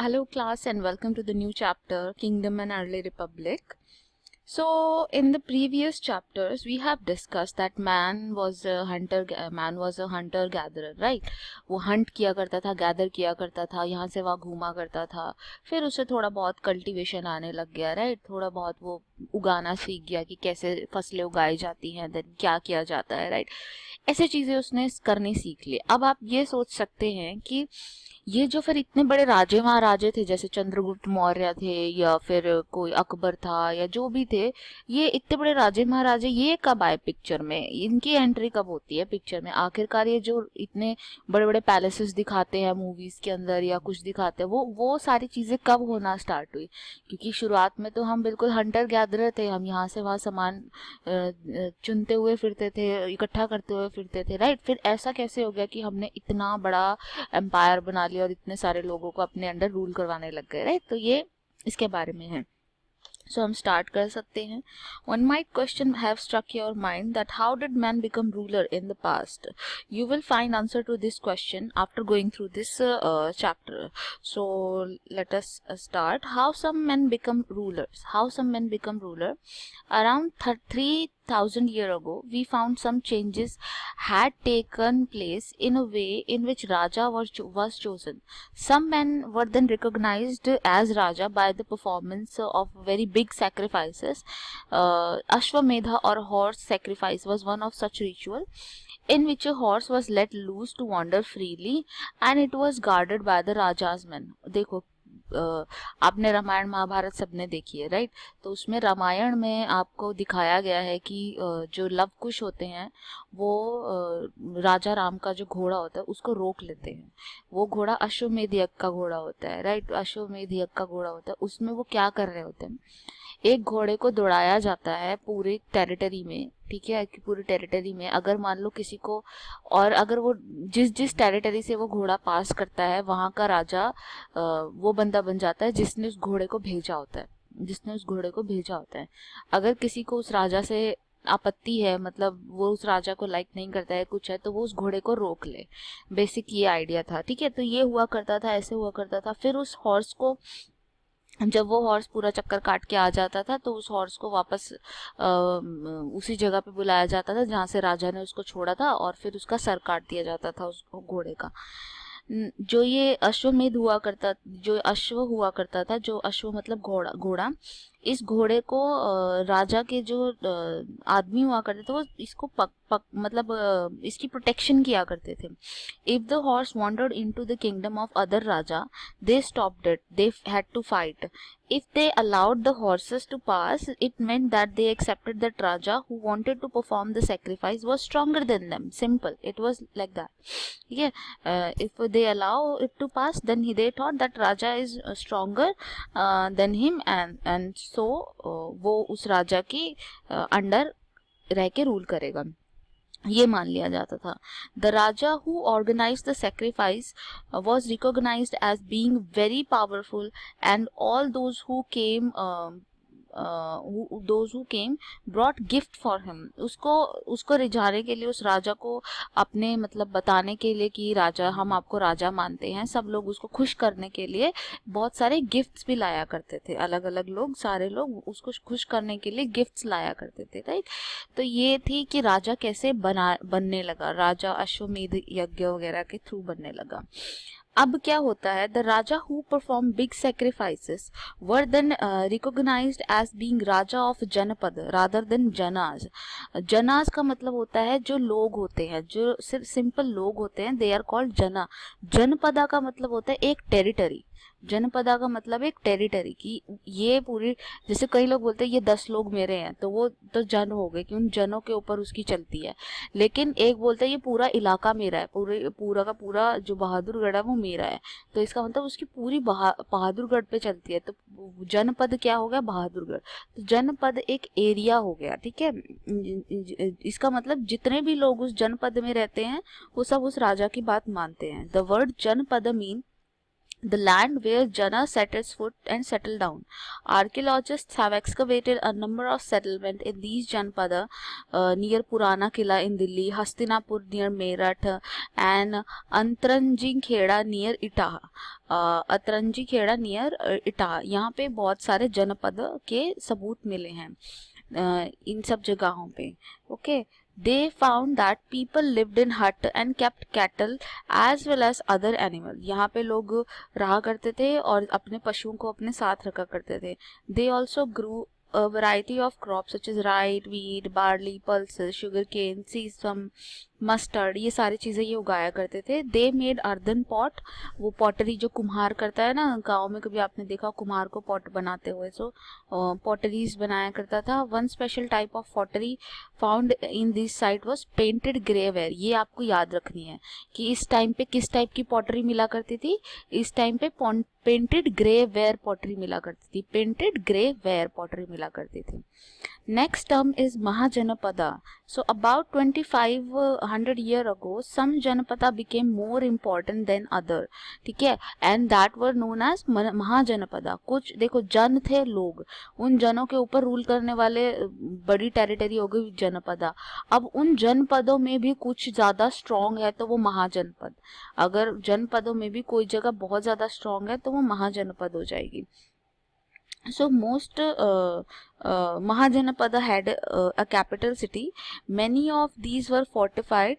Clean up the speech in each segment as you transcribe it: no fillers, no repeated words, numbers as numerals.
Hello, class, and welcome to the new chapter Kingdom and Early Republic. So, in the previous chapters, we have discussed that man was a hunter gatherer, right? वो hunt किया करता था, gather किया करता था, यहाँ से वहाँ घूमा करता था. फिर उसे थोड़ा बहुत cultivation आने लग गया, right? थोड़ा बहुत वो उगाना सीख गया कि कैसे फसलें उगाई जाती हैं, then क्या किया जाता है, right? ऐसे चीजें उसने करनी सीख ली. अब आप ये सोच सकते हैं कि ये जो फिर इतने बड़े राजे महाराजे थे, जैसे चंद्रगुप्त मौर्य थे या फिर कोई अकबर था या जो भी थे, ये इतने बड़े राजे महाराजे ये कब आए पिक्चर में, इनकी एंट्री कब होती है पिक्चर में. आखिरकार ये जो इतने बड़े बड़े पैलेसेस दिखाते हैं मूवीज के अंदर या कुछ दिखाते हैं, वो सारी चीजें कब होना स्टार्ट हुई. क्योंकि शुरुआत में तो हम बिल्कुल हंटर गैदरर थे, हम यहाँ से वहाँ सामान चुनते हुए फिरते थे, इकट्ठा करते हुए फिरते थे, राइट. फिर ऐसा कैसे हो गया कि हमने इतना बड़ा एम्पायर बना लिया और इतने सारे लोगों को अपने अंडर रूल करवाने लग गए, राइट. तो ये इसके बारे में है. सो हम स्टार्ट कर सकते हैं. One might question have struck your mind that how did man become ruler in the past? You will find answer to this question after going through this chapter. So let us start. How some men become rulers. How some men become ruler. Around 3,000 years ago, we found some changes had taken place in a way in which Raja was chosen. Some men were then recognized as Raja by the performance of very big sacrifices. Ashwamedha or horse sacrifice was one of such ritual in which a horse was let loose to wander freely and it was guarded by the Raja's men. देखो आपने रामायण महाभारत सबने देखी है, right. तो उसमें रामायण में आपको दिखाया गया है कि जो लव कुश होते हैं वो राजा राम का जो घोड़ा होता है उसको रोक लेते हैं. वो घोड़ा अश्वमेध यज्ञ का घोड़ा होता है, राइट. अश्वमेध यज्ञ का घोड़ा होता है. उसमें वो क्या कर रहे होते हैं, एक घोड़े को दौड़ाया जाता है पूरे टेरिटरी में, ठीक है, कि पूरी टेरिटरी में अगर मान लो किसी को, और अगर वो जिस जिस टेरिटरी से वो घोड़ा पास करता है वहाँ का राजा वो बंदा बन जाता है जिसने उस घोड़े को भेजा होता है, जिसने उस घोड़े को भेजा होता है. अगर किसी को उस राजा से आपत्ति है, मतलब वो उस राजा को लाइक नहीं करता है कुछ है, तो वो उस घोड़े को रोक ले. बेसिक ये आइडिया था, ठीक है. तो ये हुआ करता था, ऐसे हुआ करता था. फिर उस हॉर्स को, जब वो हॉर्स पूरा चक्कर काट के आ जाता था तो उस हॉर्स को वापस उसी जगह पे बुलाया जाता था जहाँ से राजा ने उसको छोड़ा था और फिर उसका सर काट दिया जाता था उस घोड़े का. जो ये अश्वमेध हुआ करता, जो अश्व हुआ करता था, जो अश्व मतलब घोड़ा, घोड़ा, इस घोड़े को राजा के जो आदमी हुआ करते थे वो इसको मतलब इसकी प्रोटेक्शन किया करते थे. If the horse wandered into the kingdom of other raja, they stopped it. They had to fight. If they allowed the horses to pass, it meant that they accepted that Raja who wanted to perform the sacrifice was stronger than them. Simple. It was like that. Yeah. If they allow it to pass, then they thought that Raja is stronger than him, and so वो उस राजा की under रह के rule करेगा, ये मान लिया जाता था. The raja who organize the sacrifice was recognized as being very powerful and all those who came brought gift for him. उसको रिझाने के लिए, उस राजा को अपने मतलब बताने के लिए कि राजा, हम आपको राजा मानते हैं, सब लोग उसको खुश करने के लिए बहुत सारे गिफ्ट्स भी लाया करते थे. अलग अलग लोग, सारे लोग उसको खुश करने के लिए गिफ्ट्स लाया करते थे, राइट. तो ये थी कि राजा कैसे बनने लगा, राजा अश्वमेध यज्ञ वगैरह के थ्रू बनने लगा. अब क्या होता है, the raja who perform big sacrifices were then recognized as being raja of janapada rather than janas. Janas का मतलब होता है जो लोग होते हैं, जो सिर्फ सिंपल लोग होते हैं, दे आर कॉल्ड जना. जनपदा का मतलब होता है एक टेरिटरी. जनपदा का मतलब एक टेरिटरी की, ये पूरी, जैसे कई लोग बोलते हैं ये 10 लोग मेरे हैं, तो वो तो जन हो गए कि उन जनों के ऊपर उसकी चलती है. लेकिन एक बोलता है ये पूरा इलाका मेरा है, पूरा का पूरा जो बहादुरगढ़ है वो मेरा है, तो इसका मतलब उसकी पूरी बहादुरगढ़ पे चलती है. तो जनपद क्या हो गया, बहादुरगढ़. तो जनपद एक एरिया हो गया, ठीक है. इसका मतलब जितने भी लोग उस जनपद में रहते हैं वो सब उस राजा की बात मानते हैं. द वर्ड जनपद mean the land where Jana set its foot and settled down. Archaeologists have excavated a number of settlements in these Janpada near Purana Killa in Delhi, Hastinapur near Meerut, and Antranji Kheda near Itaha. Atranji Kheda near Etah, यहाँ पे बहुत सारे जनपद के सबूत मिले हैं इन सब जगहों पे. Okay, they found that people lived in hut and kept cattle as well as other animal. यहाँ पे लोग रहा करते थे और अपने पशुओं को अपने साथ रखा करते थे. They also grew a variety of crops such as rye, wheat, barley, pulses, sugarcane, sesame, mustard, ये सारी चीज़ें ये उगाया करते थे. दे मेड अर्दन पॉट, वो पॉटरी जो कुम्हार करता है ना, गाँव में कभी आपने देखा कुम्हार को पॉट बनाते हुए, सो पॉटरीज बनाया करता था. One special type of pottery found in this site was painted grey ware. ये आपको याद रखनी है कि इस टाइम पे किस टाइप की पॉटरी मिला करती थी. इस टाइम पे पेंटेड ग्रे वेयर पॉटरी मिला करती थी. पेंटेड ग्रे वेयर पॉटरी मिला करती थी. Next term is Mahajanapada. So about 2500 year ago, some Janapada became more important than other. ठीक है, and that were known as Mahajanapada. कुछ देखो जन थे लोग, उन जनों के ऊपर रूल करने वाले बड़ी टेरिटरी हो गई जनपदा. अब उन जनपदों में भी कुछ ज़्यादा स्ट्रॉन्ग है तो वो महाजनपद. अगर जनपदों में भी कोई जगह बहुत ज़्यादा स्ट्रॉन्ग है तो वो महाजनपद हो जाएगी. So most Mahajanapada had a capital city. Many of these were fortified,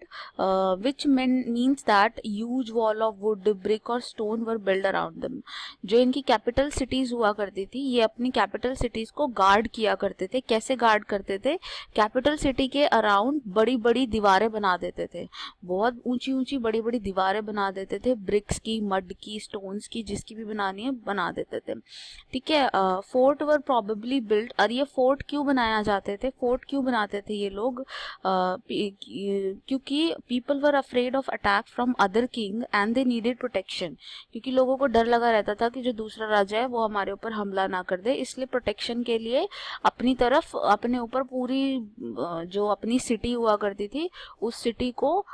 which means that huge wall of wood, brick और stone were built around them. जो इनकी capital cities हुआ करती थी, ये अपनी capital cities को guard किया करते थे. कैसे guard करते थे? Capital city के around बड़ी बड़ी दीवारें बना देते थे. बहुत ऊंची ऊंची बड़ी बड़ी दीवारें बना देते थे. ब्रिक्स की, मड की, स्टोन्स की, जिसकी भी बनानी है बना देते थे. ठीक है. फोर्ट वर प्रॉबेबली बिल्ट. और ये फोर्ट क्यों बनाया जाते थे, फोर्ट क्यों बनाते थे ये लोग? क्योंकि people were afraid of attack from other king and they needed protection. क्योंकि लोगों को डर लगा रहता था कि जो दूसरा राजा है वो हमारे ऊपर हमला ना कर दे, इसलिए प्रोटेक्शन के लिए अपनी तरफ अपने ऊपर पूरी जो अपनी सिटी हुआ करती थी उस सिटी को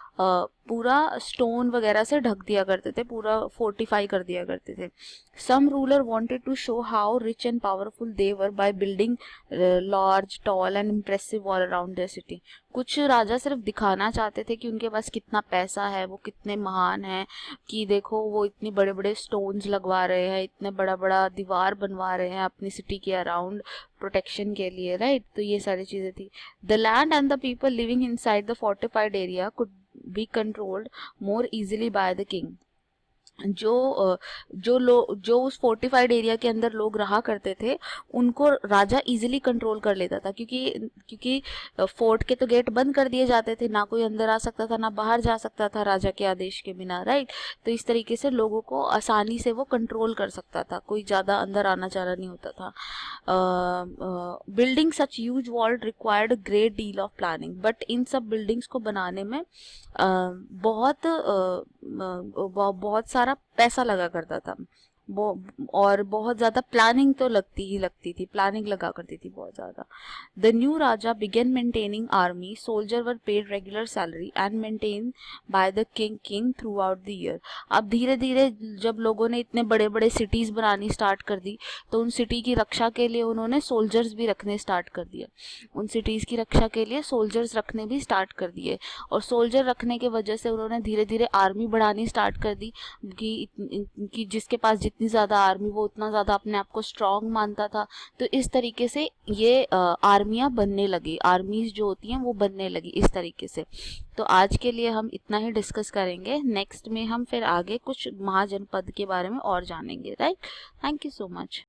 पूरा स्टोन वगैरह से ढक दिया करते थे, पूरा फोर्टिफाई कर दिया करते थे. Some ruler wanted to show how rich and powerful they were by building large, tall and impressive wall around their city. कुछ राजा सिर्फ दिखाना चाहते थे कि उनके पास कितना पैसा है, वो कितने महान हैं, कि देखो वो इतने बड़े बड़े स्टोन्स लगवा रहे हैं, इतने बड़ा बड़ा दीवार बनवा रहे हैं अपनी सिटी के अराउंड प्रोटेक्शन के लिए, राइट. तो ये सारी चीज़ें थी. The land and the people living inside the fortified area could be controlled more easily by the king. जो उस फोर्टिफाइड एरिया के अंदर लोग रहा करते थे उनको राजा इजीली कंट्रोल कर लेता था, क्योंकि फोर्ट के तो गेट बंद कर दिए जाते थे, ना कोई अंदर आ सकता था ना बाहर जा सकता था राजा के आदेश के बिना, राइट. तो इस तरीके से लोगों को आसानी से वो कंट्रोल कर सकता था, कोई ज़्यादा अंदर आना जाना नहीं होता था. Building such huge wall required great deal of planning. But in सब बिल्डिंग्स को बनाने में बहुत सारा पैसा लगा करता था और बहुत ज़्यादा प्लानिंग तो लगती थी, प्लानिंग लगा करती थी बहुत ज़्यादा. The new raja began maintaining army. Soldier were paid regular salary and maintain by the king throughout the year. अब धीरे धीरे जब लोगों ने इतने बड़े बड़े सिटीज़ बनानी स्टार्ट कर दी तो उन सिटी की रक्षा के लिए उन्होंने सोल्जर्स भी रखने स्टार्ट कर दिए. उन सिटीज़ की रक्षा के लिए सोल्जर्स रखने भी स्टार्ट कर दिए और सोल्जर रखने की वजह से उन्होंने धीरे धीरे आर्मी बढ़ानी स्टार्ट कर दी कि जिसके पास जितनी ज़्यादा आर्मी वो उतना ज़्यादा अपने आप को स्ट्रॉन्ग मानता था. तो इस तरीके से ये आर्मियाँ बनने लगी, आर्मीज जो होती हैं वो बनने लगी इस तरीके से. तो आज के लिए हम इतना ही डिस्कस करेंगे. नेक्स्ट में हम फिर आगे कुछ महाजनपद के बारे में और जानेंगे, right. Thank you so much.